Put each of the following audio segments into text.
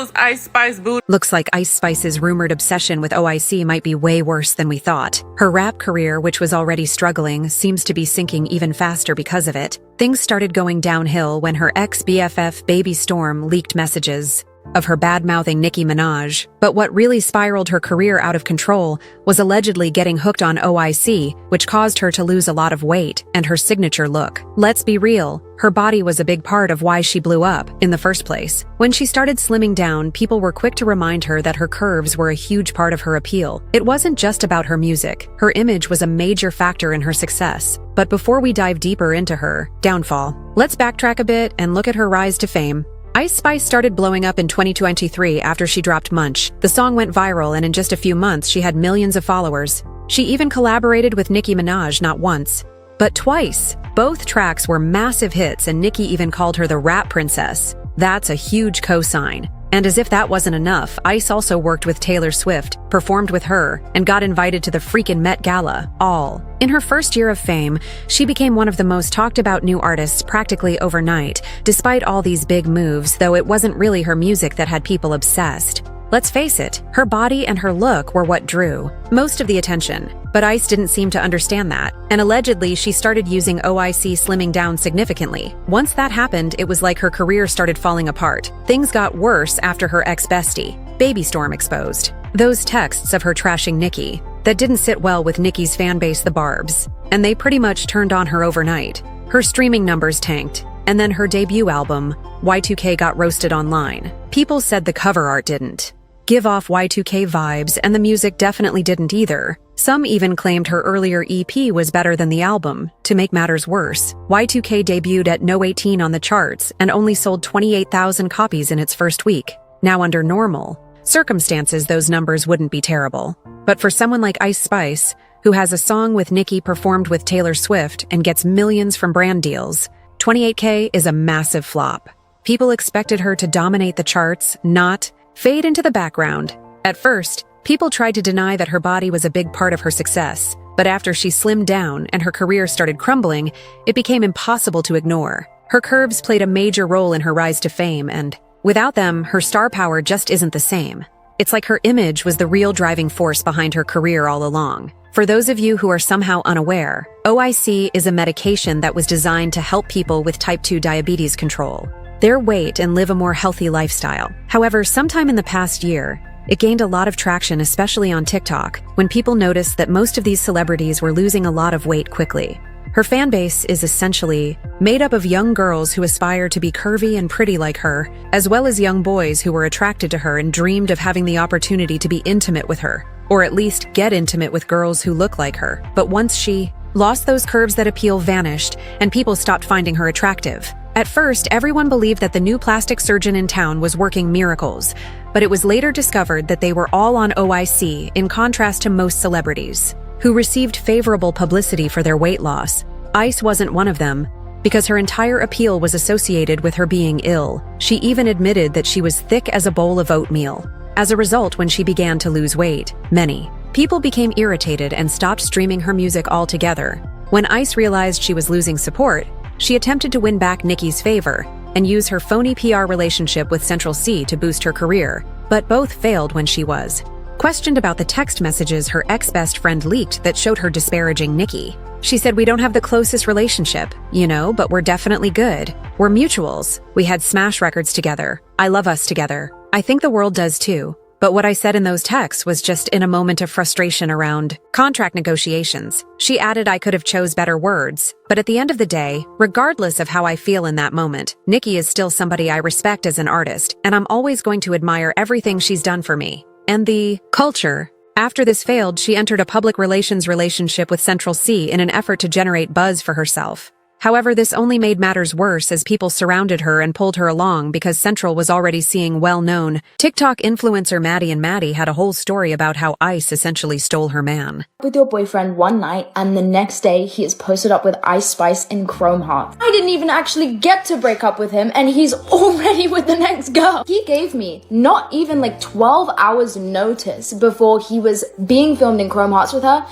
was Ice Spice booty. Looks like Ice Spice's rumored obsession with OIC might be way worse than we thought. Her rap career, which was already struggling, seems to be sinking even faster because of it. Things started going downhill when her ex-BFF Baby Storm leaked messages of her bad-mouthing Nicki Minaj. But what really spiraled her career out of control was allegedly getting hooked on OIC, which caused her to lose a lot of weight and her signature look. Let's be real, her body was a big part of why she blew up in the first place. When she started slimming down, people were quick to remind her that her curves were a huge part of her appeal. It wasn't just about her music. Her image was a major factor in her success. But before we dive deeper into her downfall, let's backtrack a bit and look at her rise to fame. Ice Spice started blowing up in 2023 after she dropped Munch. The song went viral, and in just a few months she had millions of followers. She even collaborated with Nicki Minaj not once, but twice. Both tracks were massive hits, and Nicki even called her the rap princess. That's a huge cosign. And as if that wasn't enough, Ice also worked with Taylor Swift, performed with her, and got invited to the freaking Met Gala, all. In her first year of fame, she became one of the most talked about new artists practically overnight, despite all these big moves, though it wasn't really her music that had people obsessed. Let's face it, her body and her look were what drew most of the attention. But Ice didn't seem to understand that, and allegedly she started using OIC slimming down significantly. Once that happened, it was like her career started falling apart. Things got worse after her ex-bestie, Baby Storm, exposed those texts of her trashing Nicki that didn't sit well with Nicki's fanbase, the Barbs, and they pretty much turned on her overnight. Her streaming numbers tanked, and then her debut album, Y2K, got roasted online. People said the cover art didn't give off Y2K vibes, and the music definitely didn't either. Some even claimed her earlier EP was better than the album. To make matters worse, Y2K debuted at No. 18 on the charts and only sold 28,000 copies in its first week. Now, under normal circumstances, those numbers wouldn't be terrible. But for someone like Ice Spice, who has a song with Nicki performed with Taylor Swift and gets millions from brand deals, 28K is a massive flop. People expected her to dominate the charts, not fade into the background. At first, people tried to deny that her body was a big part of her success, but after she slimmed down and her career started crumbling, it became impossible to ignore. Her curves played a major role in her rise to fame, and without them, her star power just isn't the same. It's like her image was the real driving force behind her career all along. For those of you who are somehow unaware, OIC is a medication that was designed to help people with type 2 diabetes control their weight and live a more healthy lifestyle. However, sometime in the past year, it gained a lot of traction, especially on TikTok, when people noticed that most of these celebrities were losing a lot of weight quickly. Her fan base is essentially made up of young girls who aspire to be curvy and pretty like her, as well as young boys who were attracted to her and dreamed of having the opportunity to be intimate with her, or at least get intimate with girls who look like her. But once she lost those curves, that appeal vanished, and people stopped finding her attractive. At first, everyone believed that the new plastic surgeon in town was working miracles, but it was later discovered that they were all on OIC, in contrast to most celebrities, who received favorable publicity for their weight loss. Ice wasn't one of them, because her entire appeal was associated with her being ill. She even admitted that she was thick as a bowl of oatmeal. As a result, when she began to lose weight, many people became irritated and stopped streaming her music altogether. When Ice realized she was losing support, she attempted to win back Nicki's favor and use her phony PR relationship with Central C to boost her career, but both failed when she was questioned about the text messages her ex-best friend leaked that showed her disparaging Nicki. She said, "We don't have the closest relationship, you know, but we're definitely good. We're mutuals. We had smash records together. I love us together. I think the world does too. But what I said in those texts was just in a moment of frustration around contract negotiations." She added, "I could have chose better words. But at the end of the day, regardless of how I feel in that moment, Nicki is still somebody I respect as an artist, and I'm always going to admire everything she's done for me." And the culture. After this failed, she entered a public relations relationship with Central C in an effort to generate buzz for herself. However, this only made matters worse as people surrounded her and pulled her along because Central was already seeing well-known TikTok influencer Maddie, and Maddie had a whole story about how Ice essentially stole her man. With your boyfriend one night, and the next day he is posted up with Ice Spice and Chrome Heart. I didn't even actually get to break up with him, and he's already with the next girl. He gave me not even like 12 hours notice before he was being filmed in Chrome Hearts with her.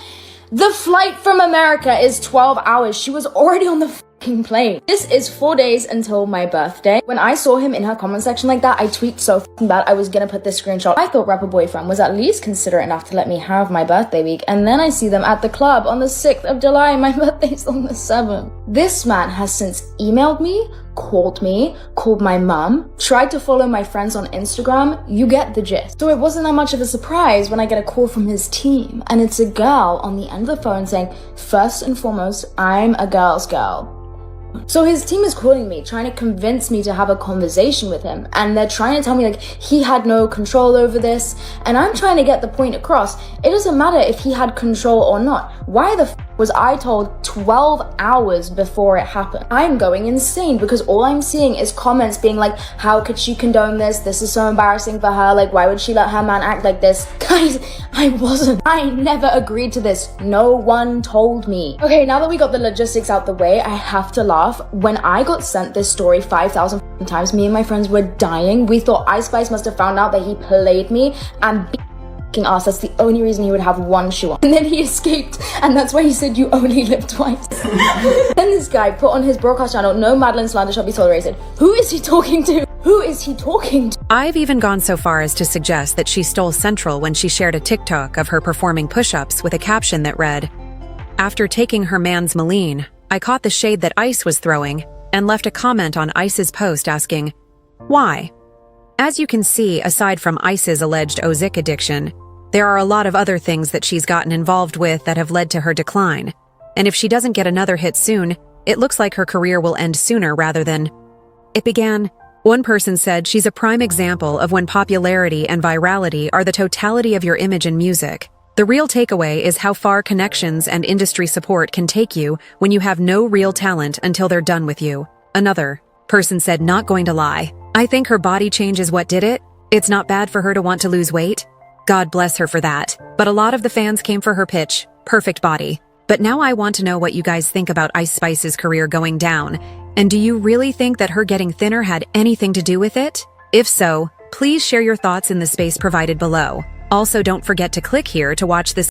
The flight from America is 12 hours. She was already on the plane. This is 4 days until my birthday. When I saw him in her comment section like that, I tweaked so bad I was gonna put this screenshot. I thought rapper boyfriend was at least considerate enough to let me have my birthday week, and then I see them at the club on the 6th of July and my birthday's on the 7th. This man has since emailed me, called my mum, tried to follow my friends on Instagram. You get the gist. So it wasn't that much of a surprise when I get a call from his team, and it's a girl on the end of the phone saying, first and foremost, I'm a girl's girl. So his team is calling me, trying to convince me to have a conversation with him, and they're trying to tell me like he had no control over this, and I'm trying to get the point across. It doesn't matter if he had control or not. Why the was I told 12 hours before it happened? I'm going insane because all I'm seeing is comments being like, how could she condone this? This is so embarrassing for her. Like, why would she let her man act like this? Guys, I never agreed to this. No one told me. Okay, now that we got the logistics out the way, I have to laugh. When I got sent this story 5,000 times, me and my friends were dying. We thought Ice Spice must have found out that he played me and us. That's the only reason he would have one shoe on. And then he escaped, and that's why he said you only live twice. Then this guy put on his broadcast channel, no Madeline slander shall be tolerated. Who is he talking to? Who is he talking to? I've even gone so far as to suggest that she stole Central when she shared a TikTok of her performing push-ups with a caption that read, "After taking her man's Maline, I caught the shade that Ice was throwing and left a comment on Ice's post asking, why?" As you can see, aside from Ice's alleged Ozic addiction, there are a lot of other things that she's gotten involved with that have led to her decline. And if she doesn't get another hit soon, it looks like her career will end sooner rather than it began. One person said she's a prime example of when popularity and virality are the totality of your image in music. The real takeaway is how far connections and industry support can take you when you have no real talent until they're done with you. Another person said, not going to lie, I think her body change is what did it. It's not bad for her to want to lose weight. God bless her for that. But a lot of the fans came for her pitch, perfect body. But now I want to know what you guys think about Ice Spice's career going down. And do you really think that her getting thinner had anything to do with it? If so, please share your thoughts in the space provided below. Also, don't forget to click here to watch this